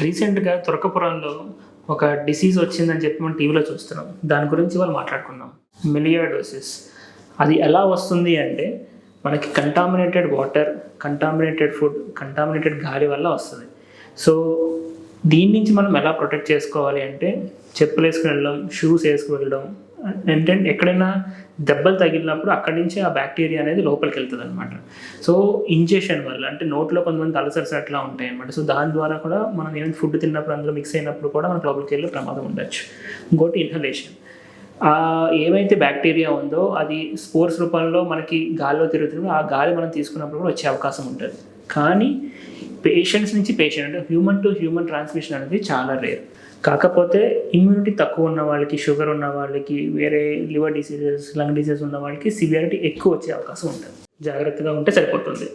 రీసెంట్‌గా తురకపురంలో ఒక డిసీజ్ వచ్చిందని చెప్పి మనం టీవీలో చూస్తున్నాం. దాని గురించి ఇవాళ మాట్లాడుకుందాం. మిలియార్డోసిస్. అది ఎలా వస్తుంది అంటే మనకి contaminated water, contaminated food, contaminated గాలి వల్ల వస్తది. సో దీని నుంచి మనం ఎలా ప్రొటెక్ట్ చేసుకోవాలి అంటే చెప్పులేసుకొని వెళ్ళడం, షూస్ ఏసుకొని వెళ్ళడం. అంటే ఎక్కడైనా దెబ్బలు తగిలినప్పుడు అక్కడి నుంచి ఆ బ్యాక్టీరియా అనేది లోపలికి వెళ్తదనమాట. సో ఇంజెషన్ వల్ల అంటే నోట్లో కొంతమందికి అల్సర్స్ అట్లా ఉంటాయన్నమాట. సో దాని ద్వారా కూడా మనం ఏమైనా ఫుడ్ తిన్నప్పుడు అందులో మిక్స్ అయినప్పుడు కూడా మనకు లోపలికి వెళ్ళే ప్రమాదం ఉండొచ్చు. ఇంకోటి ఇన్హలేషన్. ఏమైతే బ్యాక్టీరియా ఉందో అది స్పోర్స్ రూపంలో మనకి గాలిలో తిరుగుతున్నప్పుడు ఆ గాలి మనం తీసుకున్నప్పుడు కూడా వచ్చే అవకాశం ఉంటుంది. కానీ పేషెంట్స్ నుంచి పేషెంట్ అంటే హ్యూమన్ టు హ్యూమన్ ట్రాన్స్మిషన్ అనేది చాలా రేర్. కాకపోతే ఇమ్యూనిటీ తక్కువ ఉన్న వాళ్ళకి, షుగర్ ఉన్న వాళ్ళకి, వేరే లివర్ డిసీజెస్, లంగ్ డిసీజెస్ ఉన్న వాళ్ళకి సివియారిటీ ఎక్కువ వచ్చే అవకాశం ఉంటుంది. జాగ్రత్తగా ఉంటే సరిపోతుంది.